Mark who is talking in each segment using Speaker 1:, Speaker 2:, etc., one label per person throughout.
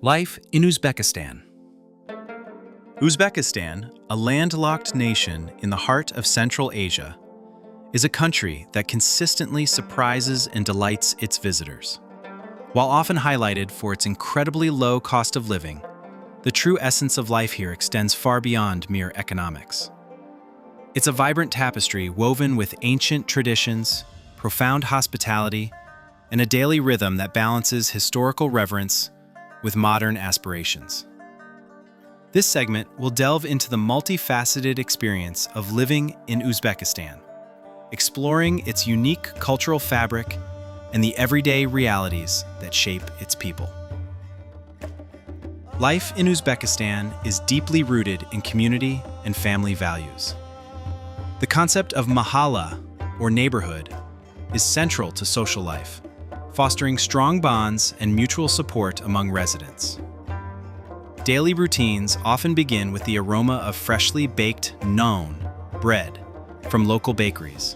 Speaker 1: Life in Uzbekistan. Uzbekistan, a landlocked nation in the heart of Central Asia, is a country that consistently surprises and delights its visitors. While often highlighted for its incredibly low cost of living, the true essence of life here extends far beyond mere economics. It's a vibrant tapestry woven with ancient traditions, profound hospitality, and a daily rhythm that balances historical reverence with modern aspirations. This segment will delve into the multifaceted experience of living in Uzbekistan, exploring its unique cultural fabric and the everyday realities that shape its people. Life in Uzbekistan is deeply rooted in community and family values. The concept of mahalla, or neighborhood, is central to social life, fostering strong bonds and mutual support among residents. Daily routines often begin with the aroma of freshly baked non bread from local bakeries,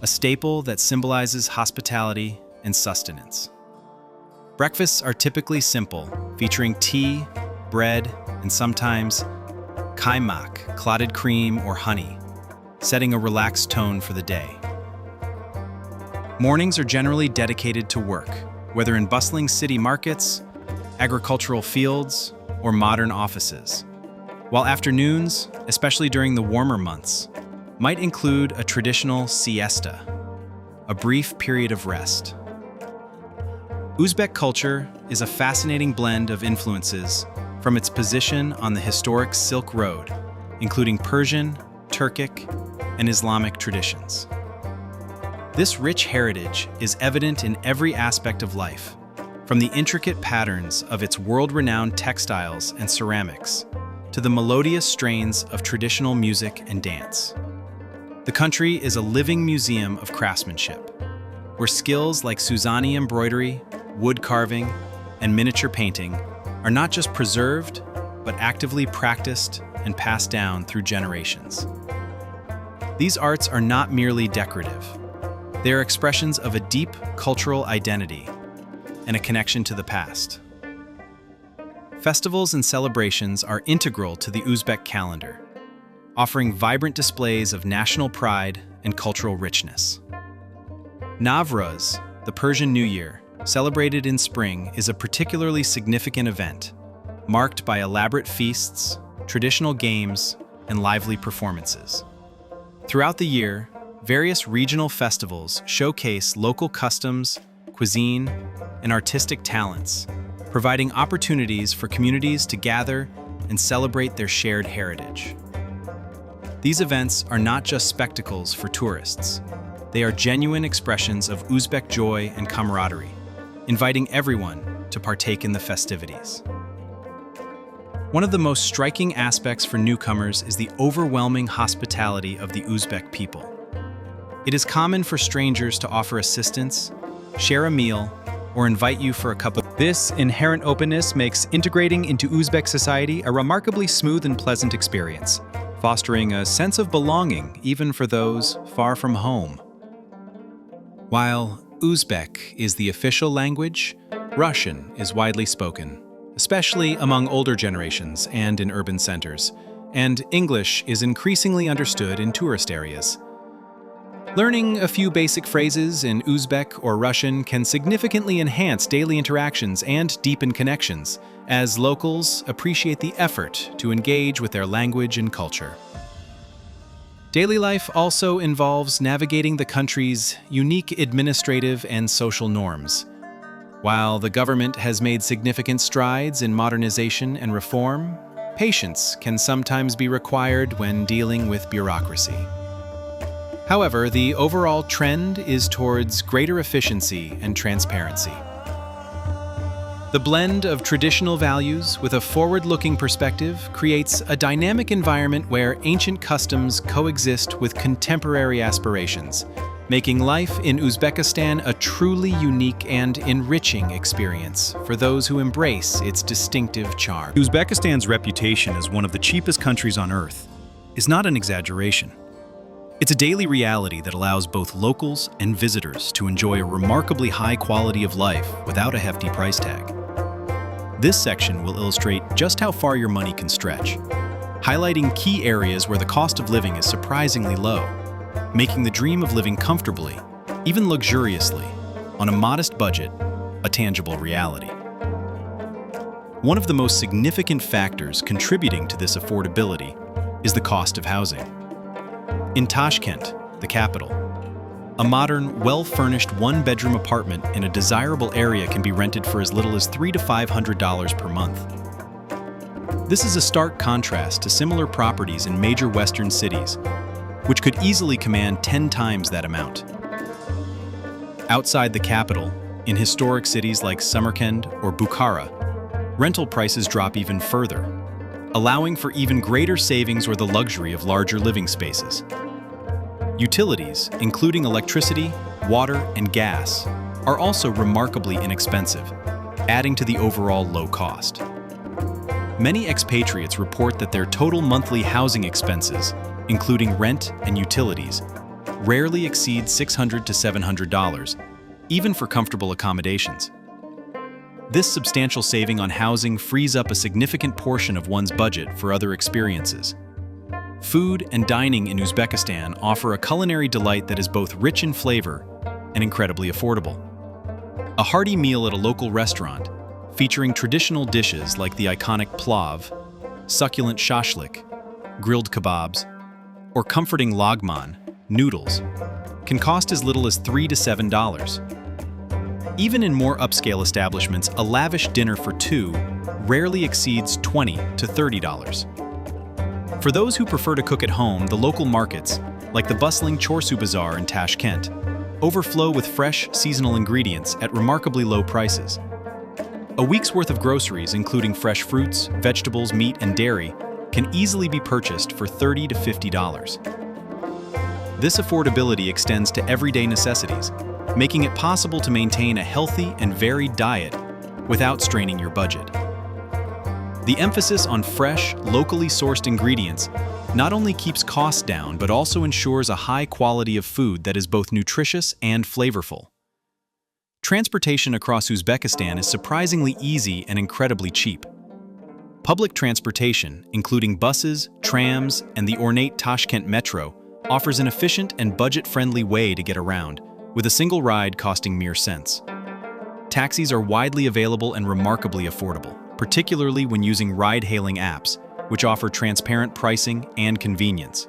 Speaker 1: a staple that symbolizes hospitality and sustenance. Breakfasts are typically simple, featuring tea, bread, and sometimes kaymak, clotted cream, or honey, setting a relaxed tone for the day. Mornings are generally dedicated to work, whether in bustling city markets, agricultural fields, or modern offices, while afternoons, especially during the warmer months, might include a traditional siesta, a brief period of rest. Uzbek culture is a fascinating blend of influences from its position on the historic Silk Road, including Persian, Turkic, and Islamic traditions. This rich heritage is evident in every aspect of life, from the intricate patterns of its world-renowned textiles and ceramics to the melodious strains of traditional music and dance. The country is a living museum of craftsmanship, where skills like Suzani embroidery, wood carving, and miniature painting are not just preserved, but actively practiced and passed down through generations. These arts are not merely decorative. They are expressions of a deep cultural identity and a connection to the past. Festivals and celebrations are integral to the Uzbek calendar, offering vibrant displays of national pride and cultural richness. Nowruz, the Persian New Year, celebrated in spring, is a particularly significant event, marked by elaborate feasts, traditional games, and lively performances. Throughout the year, various regional festivals showcase local customs, cuisine, and artistic talents, providing opportunities for communities to gather and celebrate their shared heritage. These events are not just spectacles for tourists. They are genuine expressions of Uzbek joy and camaraderie, inviting everyone to partake in the festivities. One of the most striking aspects for newcomers is the overwhelming hospitality of the Uzbek people. It is common for strangers to offer assistance, share a meal, or invite you for a cup of. This inherent openness makes integrating into Uzbek society a remarkably smooth and pleasant experience, fostering a sense of belonging even for those far from home. While Uzbek is the official language, Russian is widely spoken, especially among older generations and in urban centers, and English is increasingly understood in tourist areas. Learning a few basic phrases in Uzbek or Russian can significantly enhance daily interactions and deepen connections, as locals appreciate the effort to engage with their language and culture. Daily life also involves navigating the country's unique administrative and social norms. While the government has made significant strides in modernization and reform, patience can sometimes be required when dealing with bureaucracy. However, the overall trend is towards greater efficiency and transparency. The blend of traditional values with a forward-looking perspective creates a dynamic environment where ancient customs coexist with contemporary aspirations, making life in Uzbekistan a truly unique and enriching experience for those who embrace its distinctive charm.
Speaker 2: Uzbekistan's reputation as one of the cheapest countries on earth is not an exaggeration.
Speaker 1: It's a daily reality that allows both locals and visitors to enjoy a remarkably high quality of life without a hefty price tag. This section will illustrate just how far your money can stretch, highlighting key areas where the cost of living is surprisingly low, making the dream of living comfortably, even luxuriously, on a modest budget, a tangible reality. One of the most significant factors contributing to this affordability is the cost of housing. In Tashkent, the capital, a modern, well-furnished one-bedroom apartment in a desirable area can be rented for as little as $300 to $500 per month. This is a stark contrast to similar properties in major Western cities, which could easily command 10 times that amount. Outside the capital, in historic cities like Samarkand or Bukhara, rental prices drop even further, allowing for even greater savings or the luxury of larger living spaces. Utilities, including electricity, water, and gas, are also remarkably inexpensive, adding to the overall low cost. Many expatriates report that their total monthly housing expenses, including rent and utilities, rarely exceed $600 to $700, even for comfortable accommodations. This substantial saving on housing frees up a significant portion of one's budget for other experiences. Food and dining in Uzbekistan offer a culinary delight that is both rich in flavor and incredibly affordable. A hearty meal at a local restaurant, featuring traditional dishes like the iconic plav, succulent shashlik, grilled kebabs, or comforting lagman, noodles, can cost as little as $3 to $7. Even in more upscale establishments, a lavish dinner for two rarely exceeds $20 to $30. For those who prefer to cook at home, the local markets, like the bustling Chorsu Bazaar in Tashkent, overflow with fresh, seasonal ingredients at remarkably low prices. A week's worth of groceries, including fresh fruits, vegetables, meat, and dairy, can easily be purchased for $30 to $50. This affordability extends to everyday necessities, making it possible to maintain a healthy and varied diet without straining your budget. The emphasis on fresh, locally sourced ingredients not only keeps costs down, but also ensures a high quality of food that is both nutritious and flavorful. Transportation across Uzbekistan is surprisingly easy and incredibly cheap. Public transportation, including buses, trams, and the ornate Tashkent metro, offers an efficient and budget-friendly way to get around, with a single ride costing mere cents. Taxis are widely available and remarkably affordable, particularly when using ride-hailing apps, which offer transparent pricing and convenience.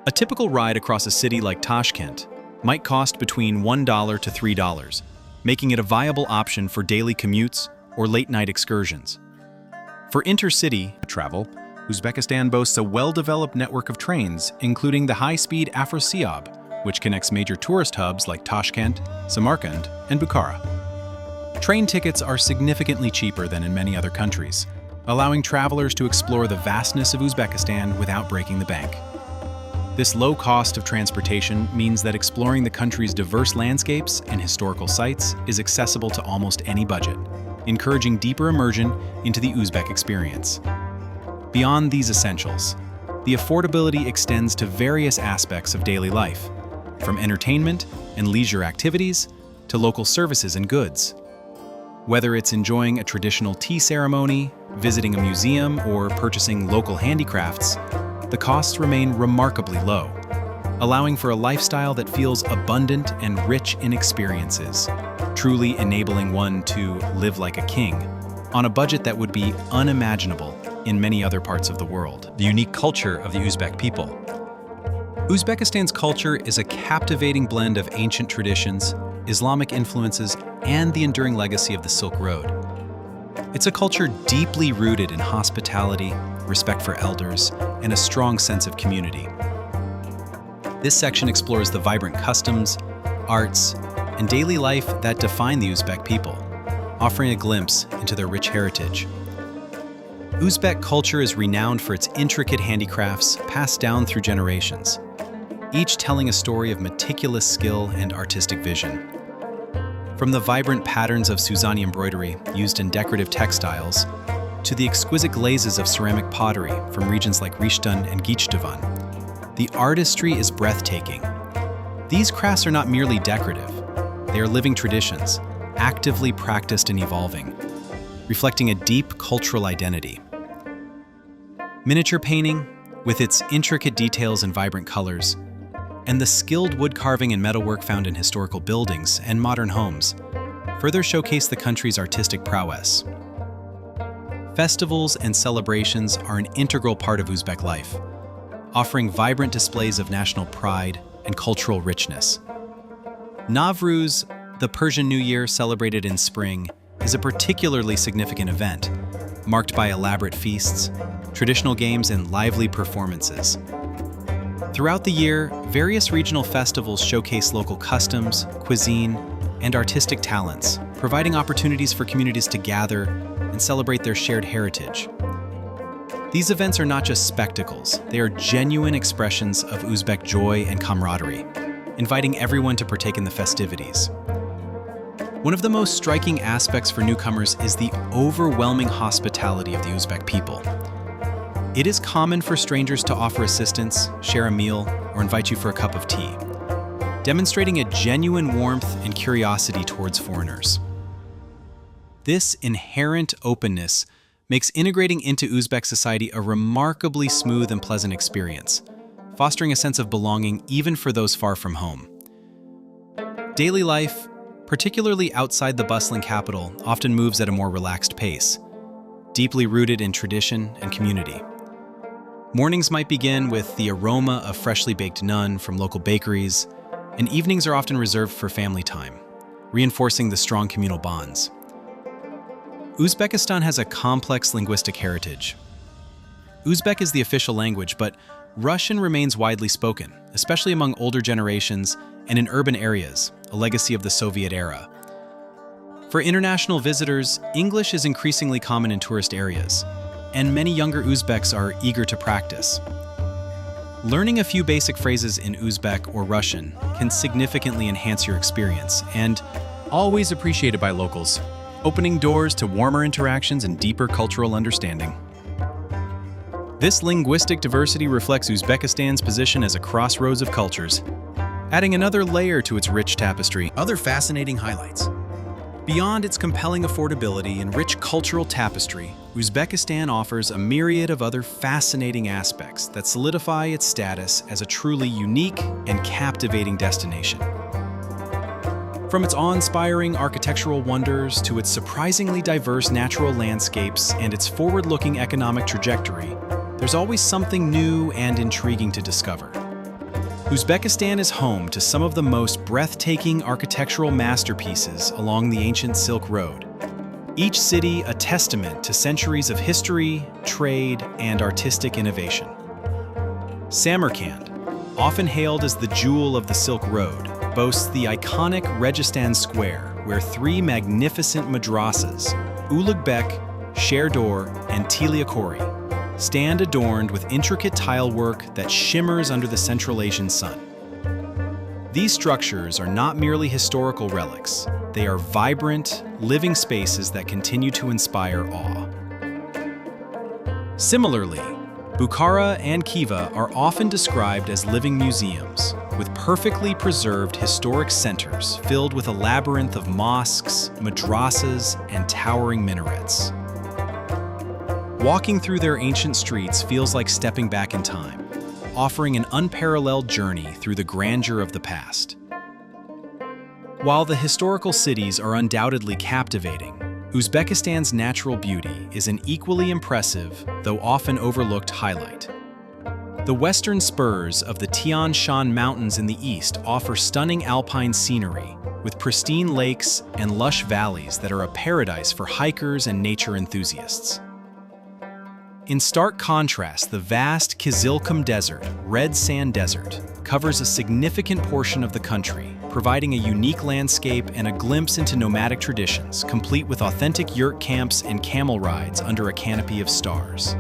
Speaker 1: A typical ride across a city like Tashkent might cost between $1 to $3, making it a viable option for daily commutes or late-night excursions. For intercity travel, Uzbekistan boasts a well-developed network of trains, including the high-speed Afrosiab, which connects major tourist hubs like Tashkent, Samarkand, and Bukhara. Train tickets are significantly cheaper than in many other countries, allowing travelers to explore the vastness of Uzbekistan without breaking the bank. This low cost of transportation means that exploring the country's diverse landscapes and historical sites is accessible to almost any budget, encouraging deeper immersion into the Uzbek experience. Beyond these essentials, the affordability extends to various aspects of daily life, from entertainment and leisure activities to local services and goods. Whether it's enjoying a traditional tea ceremony, visiting a museum, or purchasing local handicrafts, the costs remain remarkably low, allowing for a lifestyle that feels abundant and rich in experiences, truly enabling one to live like a king on a budget that would be unimaginable in many other parts of the world. The unique culture of the Uzbek people. Uzbekistan's culture is a captivating blend of ancient traditions, Islamic influences, and the enduring legacy of the Silk Road. It's a culture deeply rooted in hospitality, respect for elders, and a strong sense of community. This section explores the vibrant customs, arts, and daily life that define the Uzbek people, offering a glimpse into their rich heritage. Uzbek culture is renowned for its intricate handicrafts passed down through generations, each telling a story of meticulous skill and artistic vision. From the vibrant patterns of Suzani embroidery used in decorative textiles, to the exquisite glazes of ceramic pottery from regions like Rishton and Gichtavan, the artistry is breathtaking. These crafts are not merely decorative. They are living traditions, actively practiced and evolving, reflecting a deep cultural identity. Miniature painting, with its intricate details and vibrant colors, and the skilled wood carving and metalwork found in historical buildings and modern homes, further showcase the country's artistic prowess. Festivals and celebrations are an integral part of Uzbek life, offering vibrant displays of national pride and cultural richness. Navruz, the Persian New Year celebrated in spring, is a particularly significant event, marked by elaborate feasts, traditional games, and lively performances. Throughout the year, various regional festivals showcase local customs, cuisine, and artistic talents, providing opportunities for communities to gather and celebrate their shared heritage. These events are not just spectacles, they are genuine expressions of Uzbek joy and camaraderie, inviting everyone to partake in the festivities. One of the most striking aspects for newcomers is the overwhelming hospitality of the Uzbek people. It is common for strangers to offer assistance, share a meal, or invite you for a cup of tea, demonstrating a genuine warmth and curiosity towards foreigners. This inherent openness makes integrating into Uzbek society a remarkably smooth and pleasant experience, fostering a sense of belonging even for those far from home. Daily life, particularly outside the bustling capital, often moves at a more relaxed pace, deeply rooted in tradition and community. Mornings might begin with the aroma of freshly baked naan from local bakeries, and evenings are often reserved for family time, reinforcing the strong communal bonds. Uzbekistan has a complex linguistic heritage. Uzbek is the official language, but Russian remains widely spoken, especially among older generations and in urban areas, a legacy of the Soviet era. For international visitors, English is increasingly common in tourist areas, and many younger Uzbeks are eager to practice. Learning a few basic phrases in Uzbek or Russian can significantly enhance your experience and always appreciated by locals, opening doors to warmer interactions and deeper cultural understanding. This linguistic diversity reflects Uzbekistan's position as a crossroads of cultures, adding another layer to its rich tapestry. Other fascinating highlights. Beyond its compelling affordability and rich cultural tapestry, Uzbekistan offers a myriad of other fascinating aspects that solidify its status as a truly unique and captivating destination. From its awe-inspiring architectural wonders to its surprisingly diverse natural landscapes and its forward-looking economic trajectory, there's always something new and intriguing to discover. Uzbekistan is home to some of the most breathtaking architectural masterpieces along the ancient Silk Road, each city a testament to centuries of history, trade, and artistic innovation. Samarkand, often hailed as the jewel of the Silk Road, boasts the iconic Registan Square, where three magnificent madrasas, Uzbek, Sherdor, and Tiliakori, stand adorned with intricate tile work that shimmers under the Central Asian sun. These structures are not merely historical relics, they are vibrant, living spaces that continue to inspire awe. Similarly, Bukhara and Khiva are often described as living museums, with perfectly preserved historic centers filled with a labyrinth of mosques, madrasas, and towering minarets. Walking through their ancient streets feels like stepping back in time, offering an unparalleled journey through the grandeur of the past. While the historical cities are undoubtedly captivating, Uzbekistan's natural beauty is an equally impressive, though often overlooked, highlight. The western spurs of the Tian Shan Mountains in the east offer stunning alpine scenery, with pristine lakes and lush valleys that are a paradise for hikers and nature enthusiasts. In stark contrast, the vast Kizilkum Desert, Red Sand Desert, covers a significant portion of the country, providing a unique landscape and a glimpse into nomadic traditions, complete with authentic yurt camps and camel rides under a canopy of stars.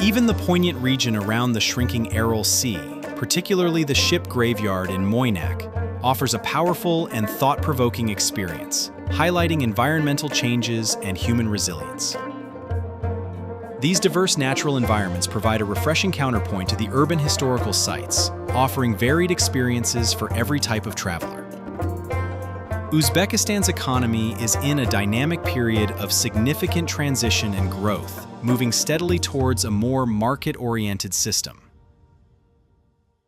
Speaker 1: Even the poignant region around the shrinking Aral Sea, particularly the ship graveyard in Moynak, offers a powerful and thought-provoking experience, highlighting environmental changes and human resilience. These diverse natural environments provide a refreshing counterpoint to the urban historical sites, offering varied experiences for every type of traveler. Uzbekistan's economy is in a dynamic period of significant transition and growth, moving steadily towards a more market-oriented system.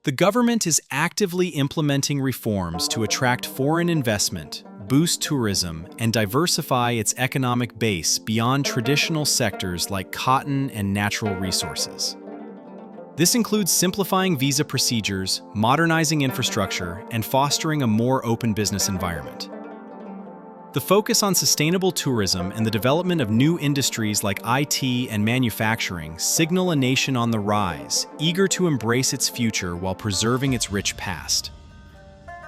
Speaker 1: The government is actively implementing reforms to attract foreign investment, boost tourism, and diversify its economic base beyond traditional sectors like cotton and natural resources. This includes simplifying visa procedures, modernizing infrastructure, and fostering a more open business environment. The focus on sustainable tourism and the development of new industries like IT and manufacturing signal a nation on the rise, eager to embrace its future while preserving its rich past.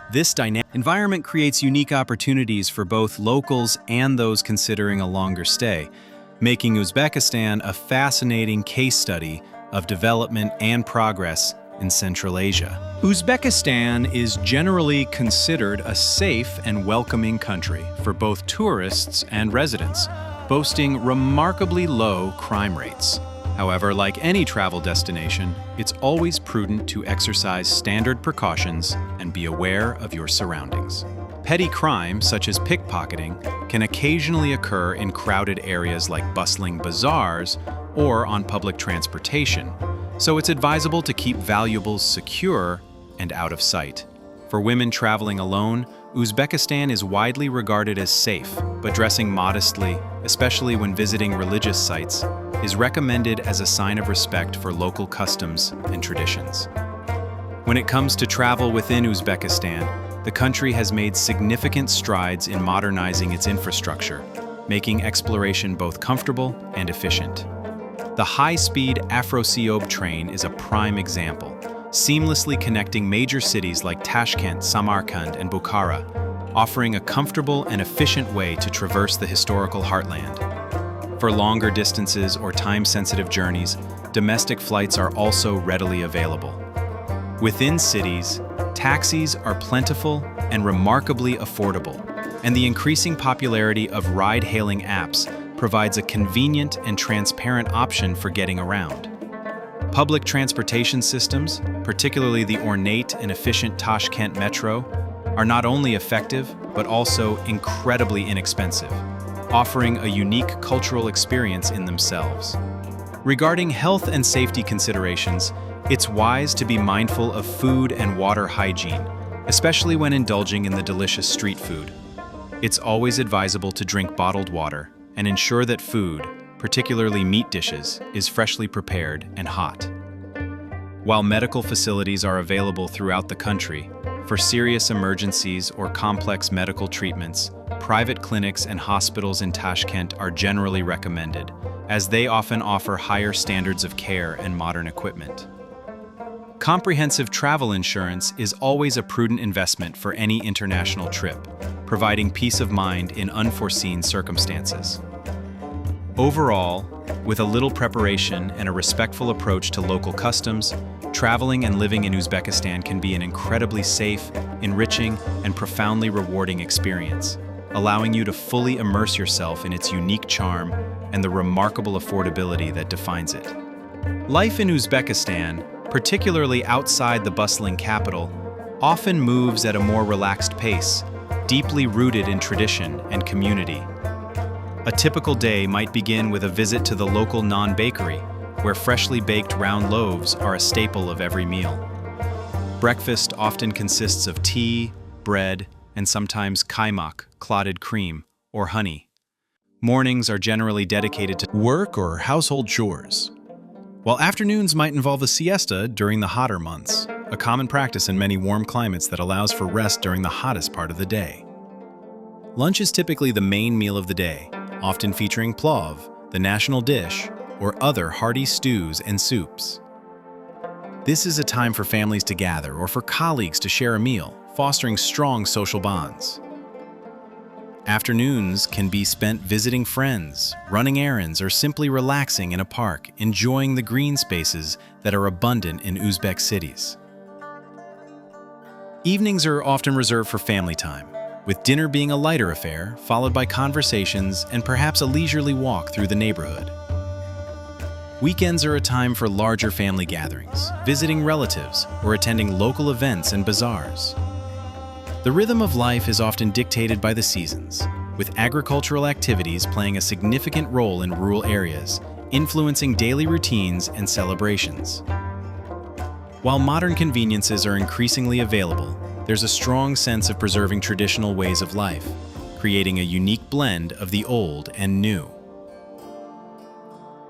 Speaker 1: This dynamic environment creates unique opportunities for both locals and those considering a longer stay, making Uzbekistan a fascinating case study of development and progress in Central Asia. Uzbekistan is generally considered a safe and welcoming country for both tourists and residents, boasting remarkably low crime rates. However, like any travel destination, it's always prudent to exercise standard precautions and be aware of your surroundings. Petty crime, such as pickpocketing, can occasionally occur in crowded areas like bustling bazaars or on public transportation, so it's advisable to keep valuables secure and out of sight. For women traveling alone, Uzbekistan is widely regarded as safe, but dressing modestly, especially when visiting religious sites, is recommended as a sign of respect for local customs and traditions. When it comes to travel within Uzbekistan, the country has made significant strides in modernizing its infrastructure, making exploration both comfortable and efficient. The high-speed Afro-Ciob train is a prime example, seamlessly connecting major cities like Tashkent, Samarkand, and Bukhara, offering a comfortable and efficient way to traverse the historical heartland. For longer distances or time-sensitive journeys, domestic flights are also readily available. Within cities, taxis are plentiful and remarkably affordable, and the increasing popularity of ride-hailing apps provides a convenient and transparent option for getting around. Public transportation systems, particularly the ornate and efficient Tashkent metro, are not only effective but also incredibly inexpensive, offering a unique cultural experience in themselves. Regarding health and safety considerations, it's wise to be mindful of food and water hygiene, especially when indulging in the delicious street food. It's always advisable to drink bottled water and ensure that food, particularly meat dishes, is freshly prepared and hot. While medical facilities are available throughout the country, for serious emergencies or complex medical treatments, private clinics and hospitals in Tashkent are generally recommended, as they often offer higher standards of care and modern equipment. Comprehensive travel insurance is always a prudent investment for any international trip, providing peace of mind in unforeseen circumstances. Overall, with a little preparation and a respectful approach to local customs, traveling and living in Uzbekistan can be an incredibly safe, enriching, and profoundly rewarding experience, allowing you to fully immerse yourself in its unique charm and the remarkable affordability that defines it. Life in Uzbekistan, particularly outside the bustling capital, often moves at a more relaxed pace, deeply rooted in tradition and community. A typical day might begin with a visit to the local naan bakery, where freshly baked round loaves are a staple of every meal. Breakfast often consists of tea, bread, and sometimes kaymak, clotted cream, or honey. Mornings are generally dedicated to work or household chores, while afternoons might involve a siesta during the hotter months, a common practice in many warm climates that allows for rest during the hottest part of the day. Lunch is typically the main meal of the day, often featuring plov, the national dish, or other hearty stews and soups. This is a time for families to gather or for colleagues to share a meal, fostering strong social bonds. Afternoons can be spent visiting friends, running errands, or simply relaxing in a park, enjoying the green spaces that are abundant in Uzbek cities. Evenings are often reserved for family time, with dinner being a lighter affair, followed by conversations and perhaps a leisurely walk through the neighborhood. Weekends are a time for larger family gatherings, visiting relatives, or attending local events and bazaars. The rhythm of life is often dictated by the seasons, with agricultural activities playing a significant role in rural areas, influencing daily routines and celebrations. While modern conveniences are increasingly available, there's a strong sense of preserving traditional ways of life, creating a unique blend of the old and new.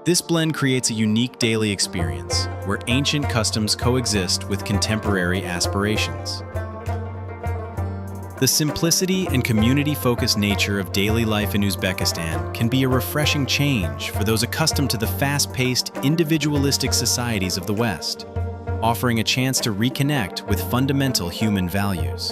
Speaker 1: This blend creates a unique daily experience, where ancient customs coexist with contemporary aspirations. The simplicity and community-focused nature of daily life in Uzbekistan can be a refreshing change for those accustomed to the fast-paced, individualistic societies of the West, offering a chance to reconnect with fundamental human values.